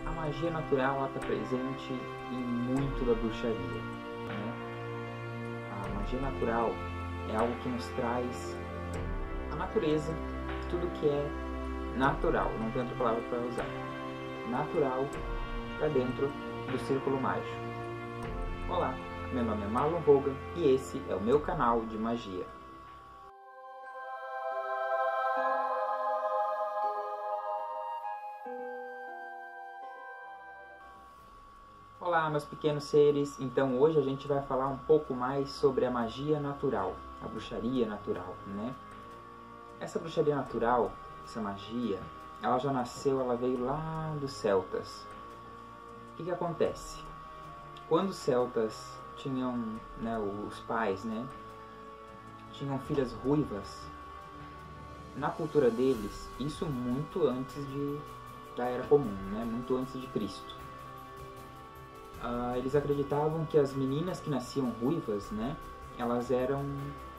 A magia natural está presente em muito da bruxaria, né? A magia natural é algo que nos traz a natureza, tudo que é natural, não tem outra palavra para usar, natural, para dentro do círculo mágico. Olá, meu nome é Marlon Hogan e esse é o meu canal de magia. Olá, meus pequenos seres. Então hoje a gente vai falar um pouco mais sobre a magia natural, a bruxaria natural, né? Essa bruxaria natural, essa magia, ela já nasceu, ela veio lá dos celtas. O que acontece? Quando os celtas tinham, né, os pais, né, tinham filhas ruivas, na cultura deles, isso muito antes da Era Comum, né, muito antes de Cristo. Eles acreditavam que as meninas que nasciam ruivas, né, elas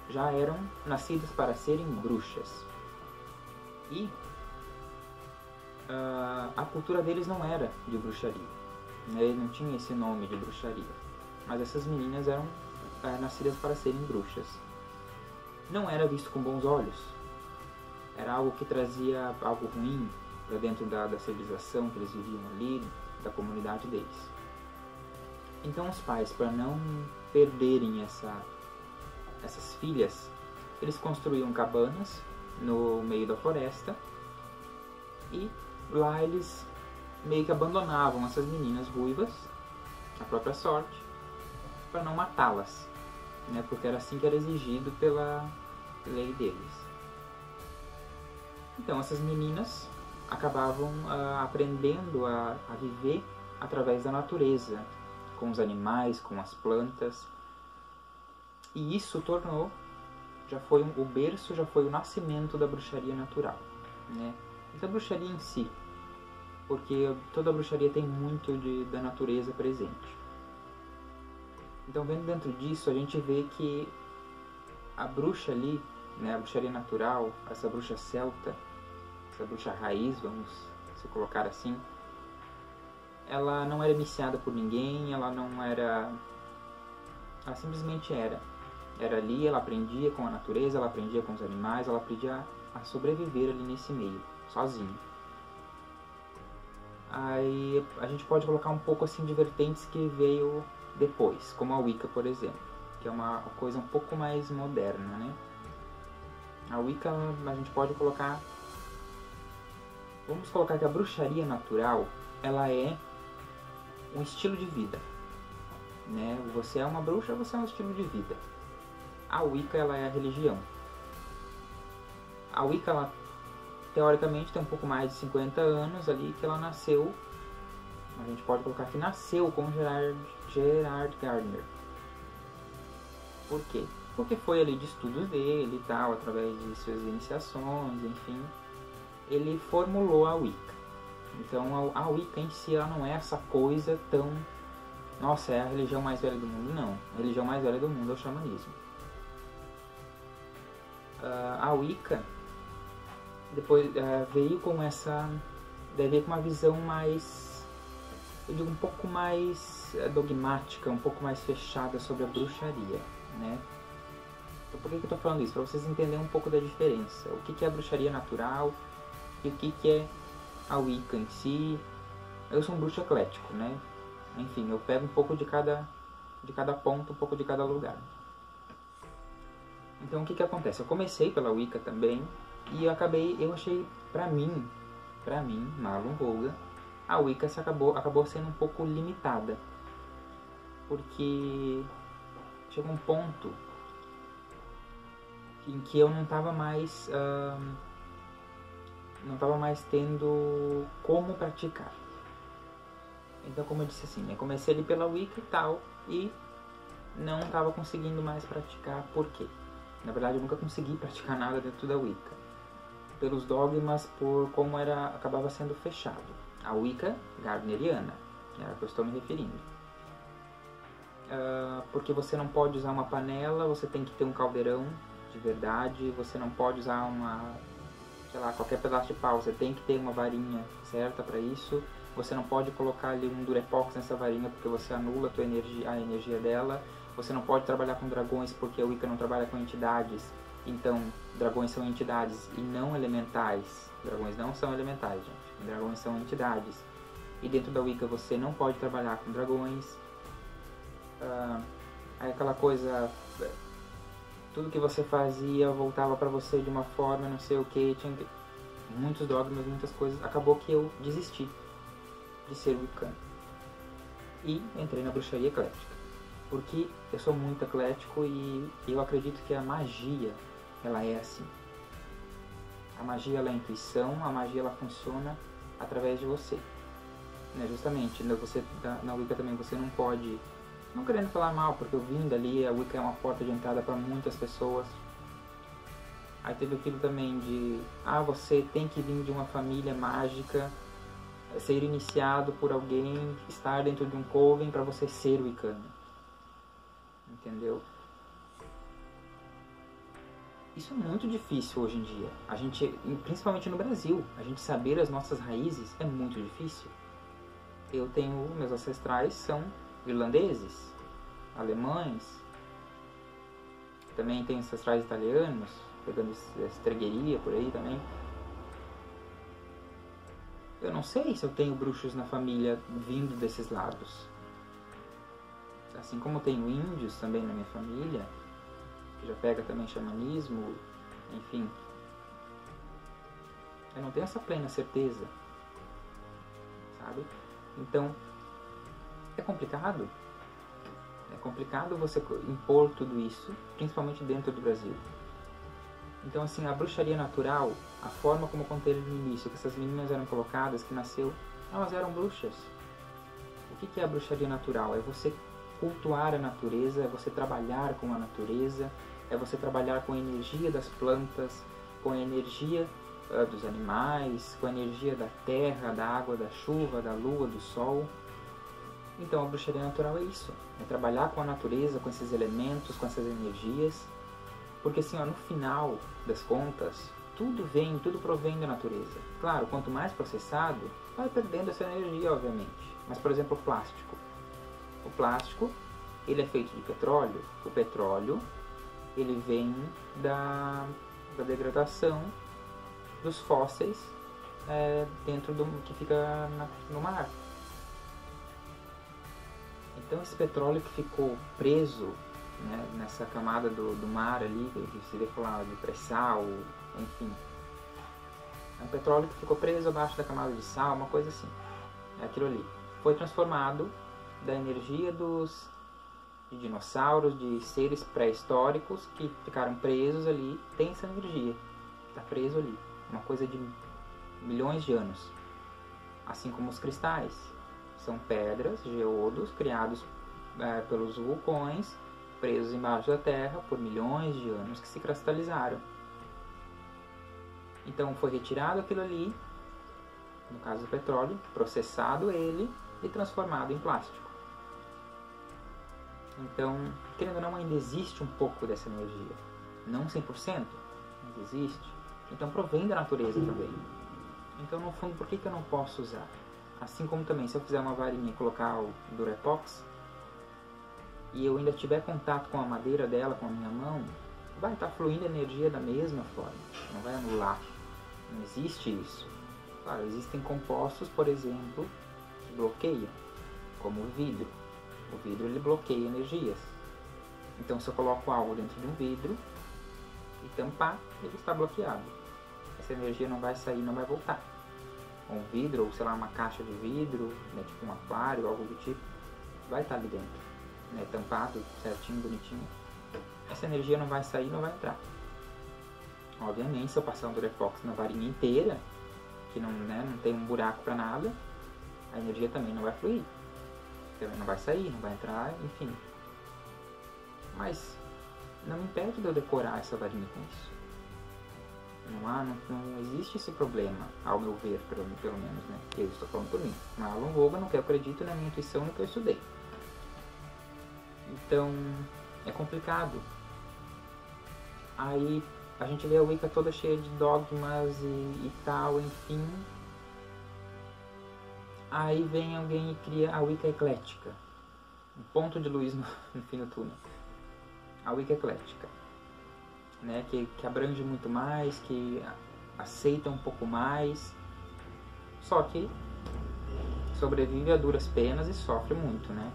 já eram nascidas para serem bruxas. E a cultura deles não era de bruxaria, né, não tinha esse nome de bruxaria, mas essas meninas eram nascidas para serem bruxas. Não era visto com bons olhos, era algo que trazia algo ruim para dentro da civilização que eles viviam ali, da comunidade deles. Então os pais, para não perderem essas filhas, eles construíam cabanas no meio da floresta e lá eles meio que abandonavam essas meninas ruivas à própria sorte para não matá-las, né? Porque era assim que era exigido pela lei deles. Então essas meninas acabavam aprendendo a viver através da natureza, com os animais, com as plantas, e isso tornou, o berço já foi o nascimento da bruxaria natural, né? E da bruxaria em si, porque toda bruxaria tem muito da natureza presente. Então, vendo dentro disso, a gente vê que a bruxa ali, né, a bruxaria natural, essa bruxa celta, essa bruxa raiz, vamos se colocar assim, ela não era iniciada por ninguém, ela simplesmente era ali, ela aprendia com a natureza, ela aprendia com os animais, ela aprendia a sobreviver ali nesse meio, sozinha. Aí a gente pode colocar um pouco assim de vertentes que veio depois, como a Wicca, por exemplo, que é uma coisa um pouco mais moderna, né? A Wicca a gente pode colocar, vamos colocar que a bruxaria natural, ela é um estilo de vida, né? Você é uma bruxa, você é um estilo de vida. A Wicca, ela é a religião. A Wicca, ela teoricamente tem um pouco mais de 50 anos ali que ela nasceu. A gente pode colocar que nasceu com Gerard Gardner. Por quê? Porque foi ali de estudos dele e tal, através de suas iniciações, enfim, ele formulou a Wicca. Então a Wicca em si, ela não é essa coisa tão... Nossa, é a religião mais velha do mundo. Não, a religião mais velha do mundo é o xamanismo. A Wicca depois veio com uma visão mais, eu digo, um pouco mais dogmática, um pouco mais fechada sobre a bruxaria, né? Então, por que eu estou falando isso? Para vocês entenderem um pouco da diferença. O que é a bruxaria natural e o que é a Wicca em si. Eu sou um bruxo eclético, né? Enfim, eu pego um pouco de cada ponto, um pouco de cada lugar. Então, o que acontece? Eu comecei pela Wicca também e eu achei, pra mim, Marlon Hogan, a Wicca acabou sendo um pouco limitada. Porque chegou um ponto em que eu não estava mais tendo como praticar. Então, como eu disse assim, eu comecei ali pela Wicca e tal, e não estava conseguindo mais praticar. Por quê? Na verdade, eu nunca consegui praticar nada dentro da Wicca, pelos dogmas, por como acabava sendo fechado. A Wicca gardneriana, é a que eu estou me referindo. Porque você não pode usar uma panela, você tem que ter um caldeirão de verdade, você não pode usar sei lá, qualquer pedaço de pau, você tem que ter uma varinha certa para isso. Você não pode colocar ali um durepox nessa varinha porque você anula a energia dela. Você não pode trabalhar com dragões porque a Wicca não trabalha com entidades. Então, dragões são entidades e não elementais. Dragões não são elementais, gente. Dragões são entidades. E dentro da Wicca você não pode trabalhar com dragões. Aí aquela coisa... Tudo que você fazia voltava pra você de uma forma, não sei o que. Tinha muitos dogmas, muitas coisas. Acabou que eu desisti de ser Wiccano. E entrei na bruxaria eclética. Porque eu sou muito eclético e eu acredito que a magia, ela é assim. A magia, ela é intuição, a magia, ela funciona através de você. Né? Justamente, na Wicca também você não pode... Não querendo falar mal, porque eu vim dali, a Wicca é uma porta de entrada para muitas pessoas. Aí teve aquilo também de... você tem que vir de uma família mágica, ser iniciado por alguém, estar dentro de um coven para você ser Wiccano. Entendeu? Isso é muito difícil hoje em dia. A gente, principalmente no Brasil, a gente saber as nossas raízes é muito difícil. Meus ancestrais são irlandeses, alemães, também tem ancestrais italianos, pegando estregueria por aí também. Eu não sei se eu tenho bruxos na família vindo desses lados. Assim como eu tenho índios também na minha família, que já pega também xamanismo, enfim. Eu não tenho essa plena certeza, sabe? Então, é complicado. É complicado você impor tudo isso, principalmente dentro do Brasil. Então, assim, a bruxaria natural, a forma como eu contei no início, que essas meninas eram colocadas, que nasceu, elas eram bruxas. O que é a bruxaria natural? É você cultuar a natureza, é você trabalhar com a natureza, é você trabalhar com a energia das plantas, com a energia dos animais, com a energia da terra, da água, da chuva, da lua, do sol. Então a bruxaria natural é isso, é trabalhar com a natureza, com esses elementos, com essas energias, porque assim, no final das contas, tudo provém da natureza. Claro, quanto mais processado, vai perdendo essa energia, obviamente. Mas, por exemplo, o plástico. O plástico, ele é feito de petróleo. O petróleo, ele vem da degradação dos fósseis dentro que fica no mar. Então esse petróleo que ficou preso, né, nessa camada do mar ali, que se vê falar de pré-sal, enfim. É um petróleo que ficou preso abaixo da camada de sal, uma coisa assim. É aquilo ali. Foi transformado da energia de dinossauros, de seres pré-históricos que ficaram presos ali, tem essa energia, está preso ali. Uma coisa de milhões de anos. Assim como os cristais. São pedras, geodos, criados pelos vulcões, presos embaixo da terra por milhões de anos, que se cristalizaram. Então foi retirado aquilo ali, no caso do petróleo, processado ele e transformado em plástico. Então, querendo ou não, ainda existe um pouco dessa energia. Não 100%, mas existe. Então provém da natureza também. Então, no fundo, por que eu não posso usar? Assim como também, se eu fizer uma varinha e colocar o durepox, e eu ainda tiver contato com a madeira dela, com a minha mão, vai estar fluindo energia da mesma forma. Não vai anular. Não existe isso. Claro, existem compostos, por exemplo, que bloqueiam, como o vidro. O vidro, ele bloqueia energias. Então, se eu coloco algo dentro de um vidro e tampar, ele está bloqueado. Essa energia não vai sair, não vai voltar. Um vidro, ou sei lá, uma caixa de vidro, né, tipo um aquário, algo do tipo, vai estar ali dentro, né, tampado, certinho, bonitinho. Essa energia não vai sair, não vai entrar. Obviamente, se eu passar um durepox na varinha inteira, que não tem um buraco para nada, a energia também não vai fluir. Também não vai sair, não vai entrar, enfim. Mas não me impede de eu decorar essa varinha com isso. Não existe esse problema, ao meu ver, pelo menos, né? Eu estou falando por mim. Mas Alan Logan, no que eu acredito, na minha intuição, no que eu estudei. Então, é complicado. Aí, a gente vê a Wicca toda cheia de dogmas e tal, enfim. Aí vem alguém e cria a Wicca eclética. Um ponto de luz no fim do túnel. A Wicca eclética, né? Que abrange muito mais, que aceita um pouco mais, só que sobrevive a duras penas e sofre muito, né?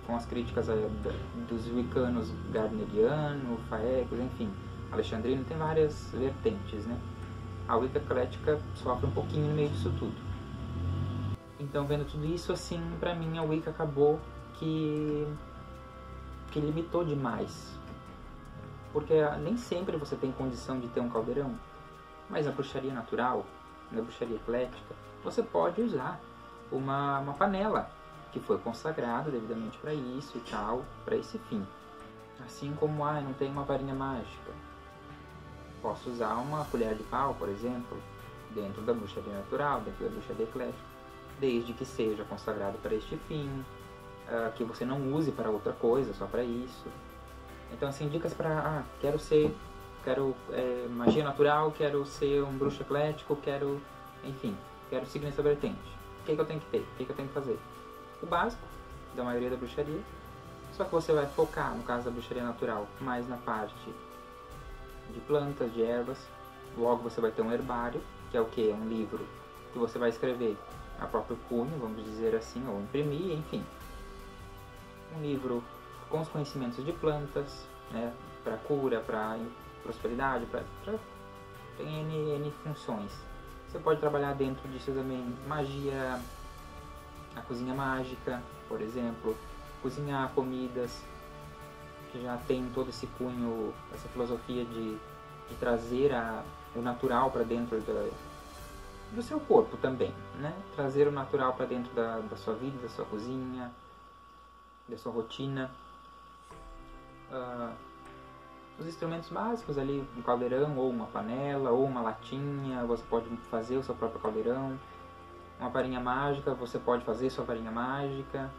Com as críticas dos wiccanos gardneriano, faecos, enfim, alexandrino, tem várias vertentes, né? A Wicca eclética sofre um pouquinho no meio disso tudo. Então, vendo tudo isso, assim, pra mim a Wicca acabou que limitou demais. Porque nem sempre você tem condição de ter um caldeirão. Mas na bruxaria natural, na bruxaria eclética, você pode usar uma panela que foi consagrada devidamente para isso e tal, para esse fim. Assim como, não tem uma varinha mágica. Posso usar uma colher de pau, por exemplo, dentro da bruxaria natural, dentro da bruxaria eclética, desde que seja consagrado para este fim, que você não use para outra coisa, só para isso. Então, assim, dicas para, quero magia natural, quero ser um bruxo eclético, quero seguir nessa vertente. O que eu tenho que ter? O que eu tenho que fazer? O básico da maioria da bruxaria, só que você vai focar, no caso da bruxaria natural, mais na parte de plantas, de ervas. Logo você vai ter um herbário, que é o que? Um livro que você vai escrever a próprio punho, vamos dizer assim, ou imprimir, enfim. Um livro com os conhecimentos de plantas, né, para cura, para prosperidade, tem N funções. Você pode trabalhar dentro disso também magia, a cozinha mágica, por exemplo, cozinhar comidas que já tem todo esse cunho, essa filosofia de trazer o natural para dentro do seu corpo também, né? Trazer o natural para dentro da sua vida, da sua cozinha, da sua rotina. Os instrumentos básicos ali, um caldeirão ou uma panela ou uma latinha, você pode fazer o seu próprio caldeirão. Uma varinha mágica, você pode fazer sua varinha mágica.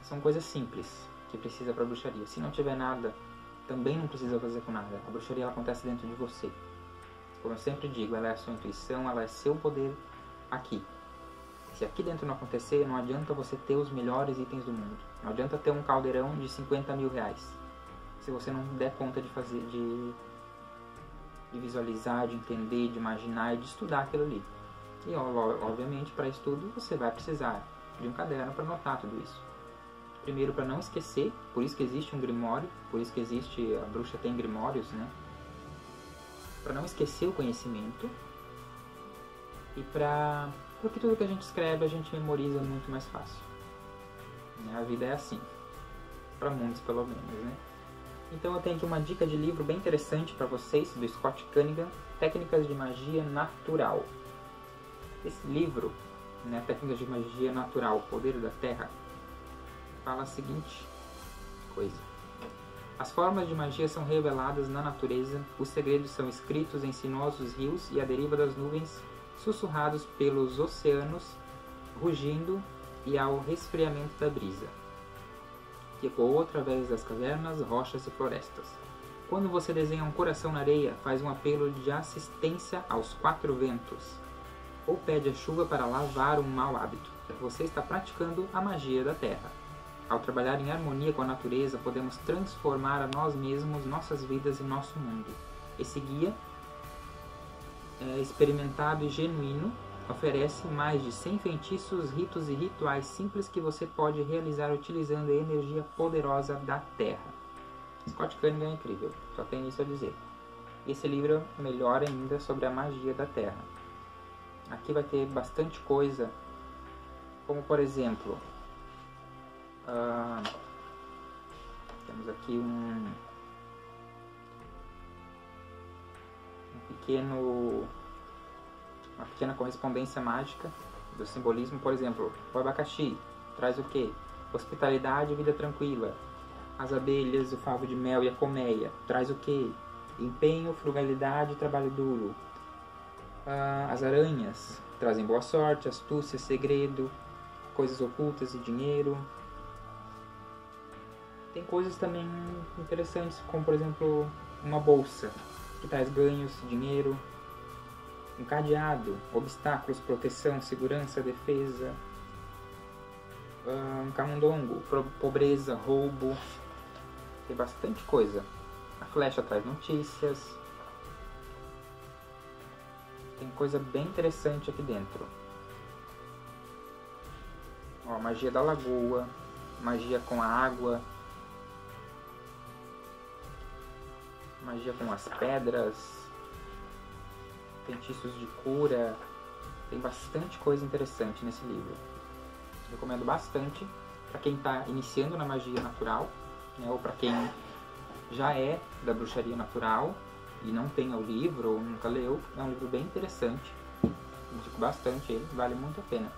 São coisas simples que precisa para a bruxaria. Se não tiver nada, também não precisa fazer com nada. A bruxaria ela acontece dentro de você. Como eu sempre digo, ela é a sua intuição, ela é seu poder aqui. Se aqui dentro não acontecer, não adianta você ter os melhores itens do mundo. Não adianta ter um caldeirão de 50 mil reais. Se você não der conta de fazer, de visualizar, de entender, de imaginar e de estudar aquilo ali. E obviamente para estudo você vai precisar de um caderno para anotar tudo isso. Primeiro, para não esquecer, por isso que existe um grimório, por isso que existe, a bruxa tem grimórios, né? Para não esquecer o conhecimento e porque tudo que a gente escreve a gente memoriza muito mais fácil. A vida é assim, para muitos pelo menos, né? Então eu tenho aqui uma dica de livro bem interessante para vocês, do Scott Cunningham, Técnicas de Magia Natural. Esse livro, né, Técnicas de Magia Natural, o Poder da Terra, fala a seguinte coisa: as formas de magia são reveladas na natureza, os segredos são escritos em sinuosos rios e à deriva das nuvens, sussurrados pelos oceanos, rugindo e ao resfriamento da brisa, que ecoou através das cavernas, rochas e florestas. Quando você desenha um coração na areia, faz um apelo de assistência aos 4 ventos, ou pede a chuva para lavar um mau hábito. Você está praticando a magia da terra. Ao trabalhar em harmonia com a natureza, podemos transformar a nós mesmos, nossas vidas e nosso mundo. Esse guia experimentado e genuíno oferece mais de 100 feitiços, ritos e rituais simples que você pode realizar utilizando a energia poderosa da Terra. Scott Cunningham é incrível, só tem isso a dizer. Esse livro é melhor ainda sobre a magia da Terra. Aqui vai ter bastante coisa, como por exemplo, temos aqui uma pequena correspondência mágica do simbolismo. Por exemplo, o abacaxi traz o que? Hospitalidade e vida tranquila. As abelhas, o favo de mel e a colmeia traz o que? Empenho, frugalidade e trabalho duro. As aranhas trazem boa sorte, astúcia, segredo, coisas ocultas e dinheiro. Tem coisas também interessantes, como por exemplo uma bolsa. que traz ganhos, dinheiro. Um cadeado, obstáculos, proteção, segurança, defesa. Um camundongo, pobreza, roubo. Tem bastante coisa. A flecha traz notícias. Tem coisa bem interessante aqui dentro. Ó, magia da lagoa, magia com a água, magia com as pedras, feitiços de cura. Tem bastante coisa interessante nesse livro. Recomendo bastante para quem está iniciando na magia natural, né, ou para quem já é da bruxaria natural e não tem o livro ou nunca leu. É um livro bem interessante, indico bastante ele, vale muito a pena.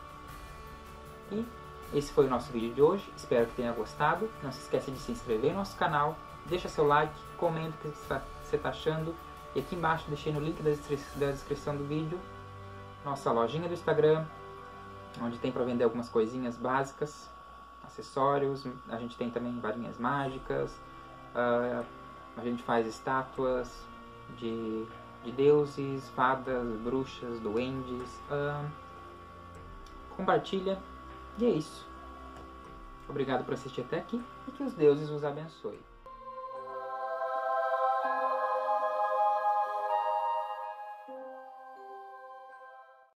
E esse foi o nosso vídeo de hoje, espero que tenha gostado. Não se esqueça de se inscrever no nosso canal, deixa seu like, comenta o que você está achando. E aqui embaixo deixei no link da descrição do vídeo nossa lojinha do Instagram, onde tem para vender algumas coisinhas básicas, acessórios. A gente tem também varinhas mágicas, a gente faz estátuas de deuses, fadas, bruxas, duendes. Compartilha. E é isso. Obrigado por assistir até aqui e que os deuses os abençoe.